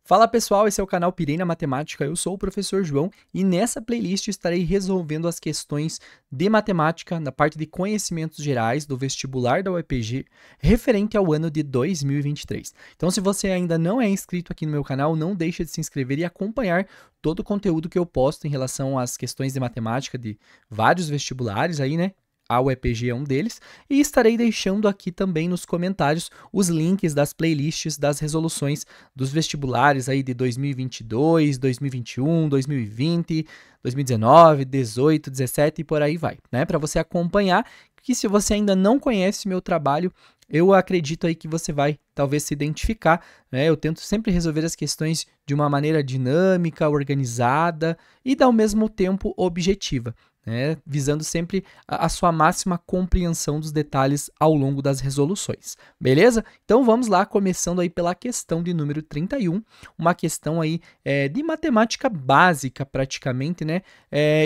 Fala pessoal, esse é o canal Pirei na Matemática, eu sou o professor João e nessa playlist estarei resolvendo as questões de matemática na parte de conhecimentos gerais do vestibular da UEPG referente ao ano de 2023. Então se você ainda não é inscrito aqui no meu canal, não deixe de se inscrever e acompanhar todo o conteúdo que eu posto em relação às questões de matemática de vários vestibulares aí, né? A UEPG é um deles, e estarei deixando aqui também nos comentários os links das playlists das resoluções dos vestibulares aí de 2022, 2021, 2020, 2019, 18, 17 e por aí vai, né? Para você acompanhar, que se você ainda não conhece meu trabalho, eu acredito aí que você vai talvez se identificar, né? Eu tento sempre resolver as questões de uma maneira dinâmica, organizada e ao mesmo tempo objetiva, né? Visando sempre a sua máxima compreensão dos detalhes ao longo das resoluções, beleza? Então vamos lá, começando aí pela questão de número 31, uma questão aí de matemática básica praticamente, né?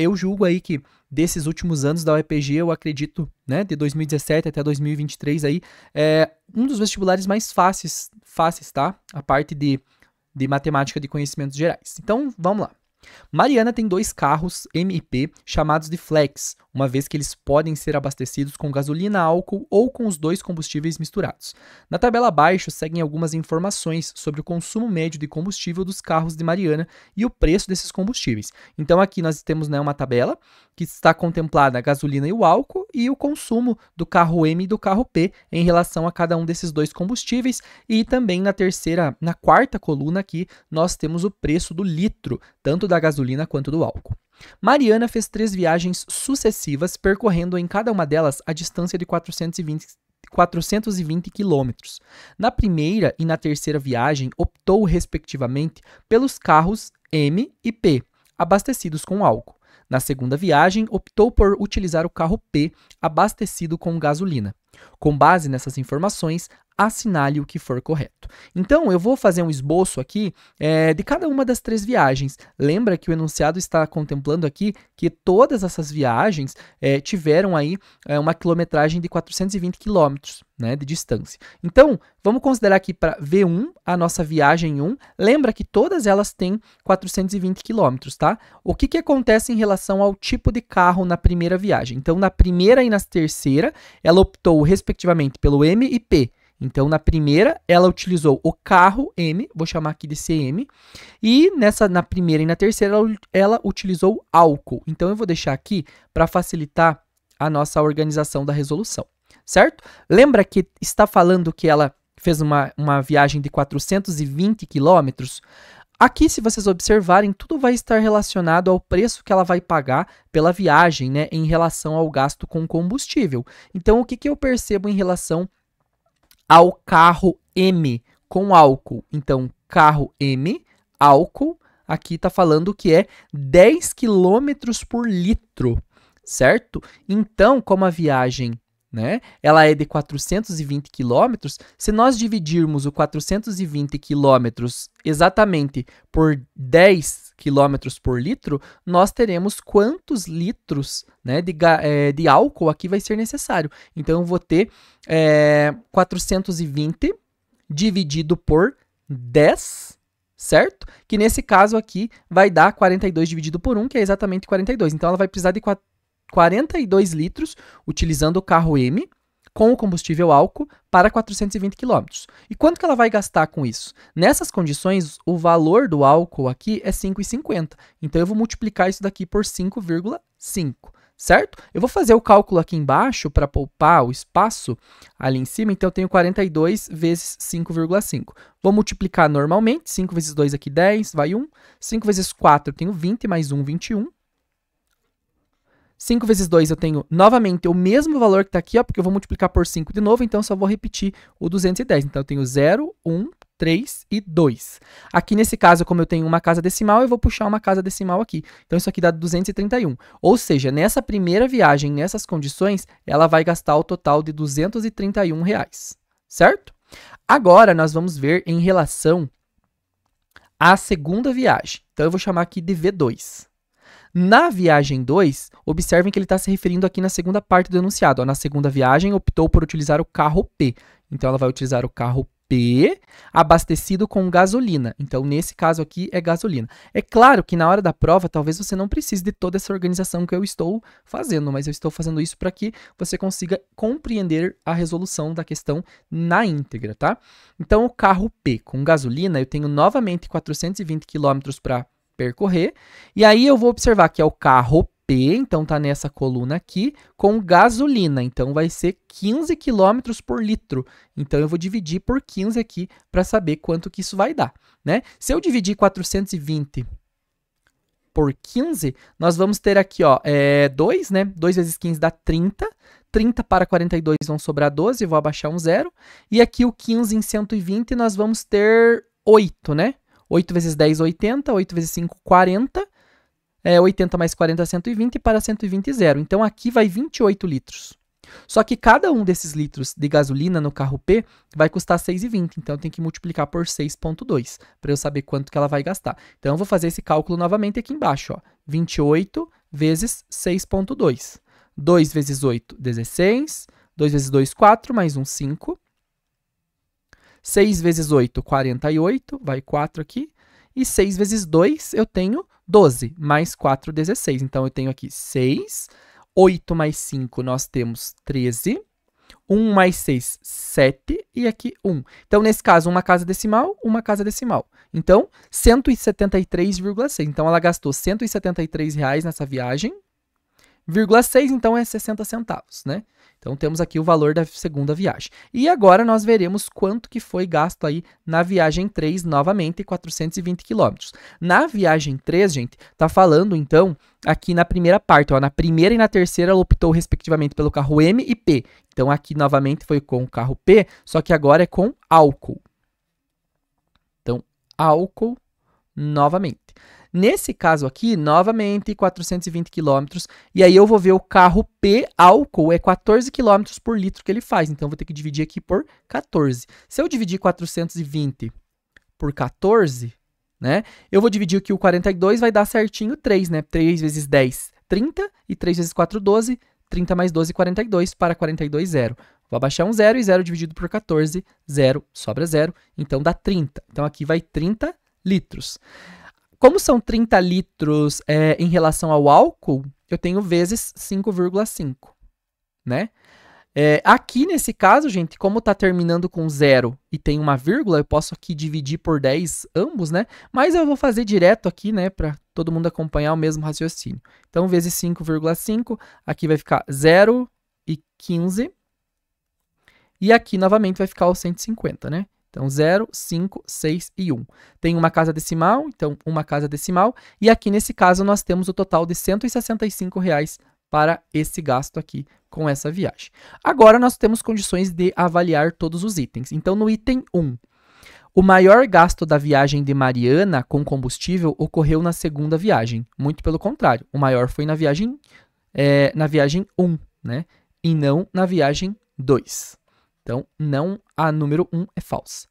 Eu julgo aí que desses últimos anos da UEPG, eu acredito, né, de 2017 até 2023 aí, um dos vestibulares mais fáceis, tá? A parte de matemática de conhecimentos gerais. Então, vamos lá. Mariana tem dois carros MIP chamados de flex, uma vez que eles podem ser abastecidos com gasolina, álcool ou com os dois combustíveis misturados. Na tabela abaixo seguem algumas informações sobre o consumo médio de combustível dos carros de Mariana e o preço desses combustíveis. Então aqui nós temos, né, uma tabela que está contemplada a gasolina e o álcool e o consumo do carro M e do carro P em relação a cada um desses dois combustíveis, e também na quarta coluna aqui nós temos o preço do litro, tanto da gasolina quanto do álcool. Mariana fez 3 viagens sucessivas, percorrendo em cada uma delas a distância de 420 quilômetros. Na primeira e na terceira viagem, optou, respectivamente, pelos carros M e P, abastecidos com álcool. Na segunda viagem, optou por utilizar o carro P, abastecido com gasolina. Com base nessas informações, assinale o que for correto. Então, eu vou fazer um esboço aqui de cada uma das 3 viagens. Lembra que o enunciado está contemplando aqui que todas essas viagens tiveram aí uma quilometragem de 420 quilômetros, né, de distância. Então, vamos considerar aqui para V1, a nossa viagem 1. Lembra que todas elas têm 420 quilômetros, tá? O que acontece em relação ao tipo de carro na primeira viagem? Então, na primeira e na terceira, ela optou, respectivamente, pelo M e P. Então, na primeira, ela utilizou o carro M, vou chamar aqui de CM, e na primeira e na terceira, ela utilizou álcool. Então, eu vou deixar aqui para facilitar a nossa organização da resolução, certo? Lembra que está falando que ela fez uma viagem de 420 quilômetros? Aqui, se vocês observarem, tudo vai estar relacionado ao preço que ela vai pagar pela viagem, né, em relação ao gasto com combustível. Então, o que eu percebo em relação ao carro M com álcool? Então, carro M, álcool, aqui está falando que é 10 km por litro, certo? Então, como a viagem, né, ela é de 420 km, se nós dividirmos o 420 km exatamente por 10 km por litro, nós teremos quantos litros, né, de álcool aqui vai ser necessário. Então, eu vou ter 420 dividido por 10, certo? Que nesse caso aqui vai dar 42 dividido por 1, que é exatamente 42. Então, ela vai precisar de 42 litros, utilizando o carro M, com o combustível álcool, para 420 km. E quanto que ela vai gastar com isso? Nessas condições, o valor do álcool aqui é 5,50. Então, eu vou multiplicar isso daqui por 5,5, certo? Eu vou fazer o cálculo aqui embaixo para poupar o espaço ali em cima. Então, eu tenho 42 vezes 5,5. Vou multiplicar normalmente. 5 vezes 2 aqui, 10, vai 1. 5 vezes 4, eu tenho 20, mais 1, 21. 5 vezes 2 eu tenho novamente o mesmo valor que está aqui, ó, porque eu vou multiplicar por 5 de novo, então só vou repetir o 210. Então, eu tenho 0, 1, 3 e 2. Aqui nesse caso, como eu tenho uma casa decimal, eu vou puxar uma casa decimal aqui. Então, isso aqui dá 231. Ou seja, nessa primeira viagem, nessas condições, ela vai gastar o total de R$231, certo? Agora, nós vamos ver em relação à segunda viagem. Então, eu vou chamar aqui de V2. Na viagem 2, observem que ele está se referindo aqui na segunda parte do enunciado. Ó, na segunda viagem, optou por utilizar o carro P. Então, ela vai utilizar o carro P P abastecido com gasolina. Então, nesse caso aqui, é gasolina. É claro que na hora da prova, talvez você não precise de toda essa organização que eu estou fazendo, mas eu estou fazendo isso para que você consiga compreender a resolução da questão na íntegra, tá? Então, o carro P com gasolina, eu tenho novamente 420 km para percorrer, e aí eu vou observar que é o carro P, então tá nessa coluna aqui, com gasolina, então vai ser 15 km por litro. Então eu vou dividir por 15 aqui para saber quanto que isso vai dar, né? Se eu dividir 420 por 15, nós vamos ter aqui, ó, 2, né? 2 vezes 15 dá 30. 30 para 42 vão sobrar 12, vou abaixar um zero. E aqui o 15 em 120 nós vamos ter 8, né? 8 vezes 10, 80. 8 vezes 5, 40. 80 mais 40, 120, para 120, zero. Então, aqui vai 28 litros. Só que cada um desses litros de gasolina no carro P vai custar 6,20. Então, eu tenho que multiplicar por 6,2 para eu saber quanto que ela vai gastar. Então, eu vou fazer esse cálculo novamente aqui embaixo. Ó. 28 vezes 6,2. 2 vezes 8, 16. 2 vezes 2, 4. Mais 1, 5. 6 vezes 8, 48. Vai 4 aqui. E 6 vezes 2, eu tenho 12, mais 4, 16. Então, eu tenho aqui 6, 8 mais 5, nós temos 13, 1 mais 6, 7, e aqui 1. Então, nesse caso, uma casa decimal, uma casa decimal. Então, 173,6. Então, ela gastou R$ 173 nessa viagem, 0,6, então é 60 centavos, né? Então, temos aqui o valor da segunda viagem. E agora, nós veremos quanto que foi gasto aí na viagem 3, novamente, 420 quilômetros. Na viagem 3, gente, tá falando, então, aqui na primeira parte, ó, na primeira e na terceira, ela optou, respectivamente, pelo carro M e P. Então, aqui, novamente, foi com o carro P, só que agora é com álcool. Então, álcool, novamente. Nesse caso aqui, novamente, 420 km, e aí eu vou ver o carro P álcool, é 14 km por litro que ele faz, então eu vou ter que dividir aqui por 14. Se eu dividir 420 por 14, né, eu vou dividir aqui o 42, vai dar certinho 3, né, 3 vezes 10, 30, e 3 vezes 4, 12, 30 mais 12, 42, para 42, 0. Vou abaixar um 0, e 0 dividido por 14, 0, sobra 0, então dá 30. Então aqui vai 30 litros. Como são 30 litros em relação ao álcool, eu tenho vezes 5,5, né? Aqui nesse caso, gente, como está terminando com 0 e tem uma vírgula, eu posso aqui dividir por 10 ambos, né? Mas eu vou fazer direto aqui, né, para todo mundo acompanhar o mesmo raciocínio. Então, vezes 5,5, aqui vai ficar 0,15. E aqui, novamente, vai ficar o 150, né? Então, 0, 5, 6 e 1. Tem uma casa decimal, então uma casa decimal. E aqui, nesse caso, nós temos o total de R$ 165 para esse gasto aqui com essa viagem. Agora, nós temos condições de avaliar todos os itens. Então, no item 1, o maior gasto da viagem de Mariana com combustível ocorreu na segunda viagem. Muito pelo contrário, o maior foi na viagem 1, né? E não na viagem 2. Então, não, a número 1 é falsa.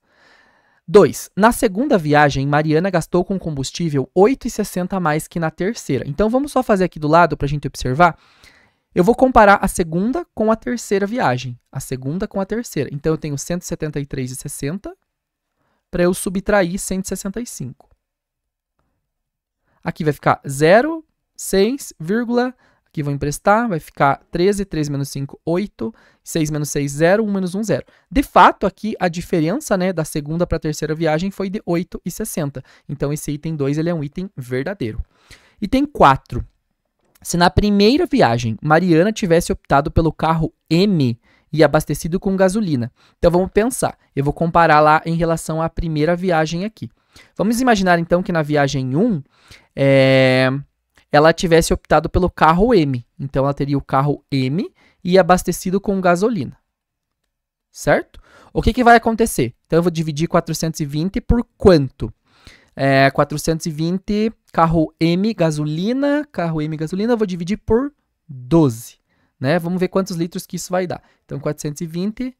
2. Na segunda viagem, Mariana gastou com combustível 8,60 a mais que na terceira. Então, vamos só fazer aqui do lado para a gente observar. Eu vou comparar a segunda com a terceira viagem. A segunda com a terceira. Então, eu tenho 173,60 para eu subtrair 165. Aqui vai ficar 0, 6, aqui vou emprestar, vai ficar 13, 3 menos 5, 8, 6 menos 6, 0, 1 menos 1, 0. De fato, aqui a diferença, né, da segunda para a terceira viagem foi de 8,60. Então, esse item 2 ele é um item verdadeiro. Item 4. Se na primeira viagem Mariana tivesse optado pelo carro M e abastecido com gasolina. Então, vamos pensar. Eu vou comparar lá em relação à primeira viagem aqui. Vamos imaginar, então, que na viagem 1, ela tivesse optado pelo carro M. Então, ela teria o carro M e abastecido com gasolina. Certo? O que vai acontecer? Então, eu vou dividir 420 por quanto? 420, carro M, gasolina, eu vou dividir por 12. Né? Vamos ver quantos litros que isso vai dar. Então, 420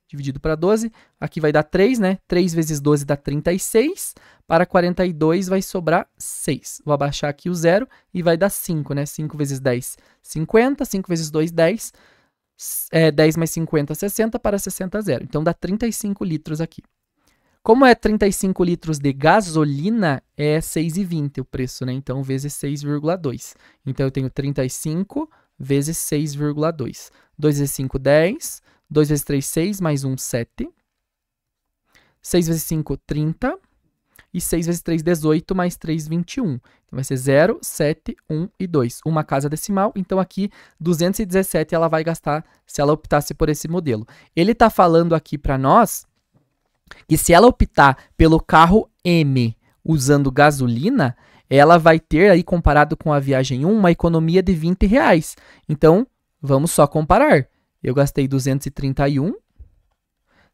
dividido para 12, aqui vai dar 3, né? 3 vezes 12 dá 36, para 42 vai sobrar 6. Vou abaixar aqui o 0 e vai dar 5, né? 5 vezes 10, 50, 5 vezes 2, 10, 10 mais 50, 60, para 60, 0. Então, dá 35 litros aqui. Como é 35 litros de gasolina, é 6,20 o preço, né? Então, vezes 6,2. Então, eu tenho 35 vezes 6,2. 2 vezes 5, 10. 2 vezes 3, 6. Mais 1, 7. 6 vezes 5, 30. E 6 vezes 3, 18. Mais 3, 21. Então, vai ser 0, 7, 1 e 2. Uma casa decimal. Então, aqui, 217 ela vai gastar se ela optasse por esse modelo. Ele está falando aqui para nós que se ela optar pelo carro M usando gasolina, ela vai ter aí, comparado com a viagem 1, uma economia de R$20. Então, vamos só comparar. Eu gastei 231.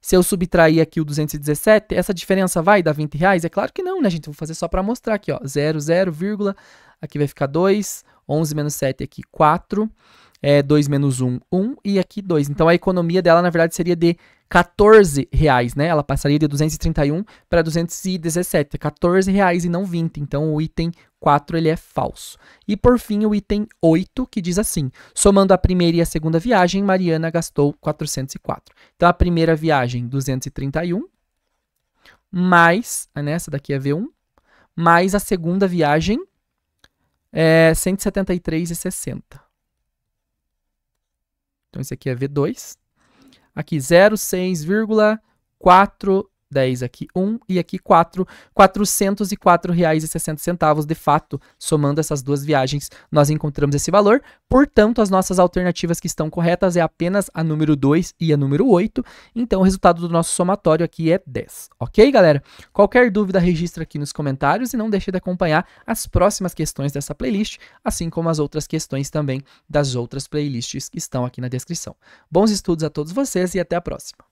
Se eu subtrair aqui o 217, essa diferença vai dar R$20? É claro que não, né, gente? Vou fazer só para mostrar aqui, ó. 0, 0, vírgula. Aqui vai ficar 2. 11 menos 7 aqui, 4. 2 menos 1, 1. E aqui 2. Então, a economia dela, na verdade, seria de R$14, né? Ela passaria de 231 para 217. R$14 e não 20. Então, o item 4 ele é falso. E, por fim, o item 8, que diz assim: somando a primeira e a segunda viagem, Mariana gastou 404. Então, a primeira viagem, 231, mais, né, essa daqui é V1, mais a segunda viagem, 173,60. Então, esse aqui é V2. Aqui 0, 6,410 aqui 1 e aqui 4, R$404,60. De fato, somando essas duas viagens, nós encontramos esse valor. Portanto, as nossas alternativas que estão corretas é apenas a número 2 e a número 8. Então, o resultado do nosso somatório aqui é 10. Ok, galera? Qualquer dúvida, registra aqui nos comentários e não deixe de acompanhar as próximas questões dessa playlist, assim como as outras questões também das outras playlists que estão aqui na descrição. Bons estudos a todos vocês e até a próxima.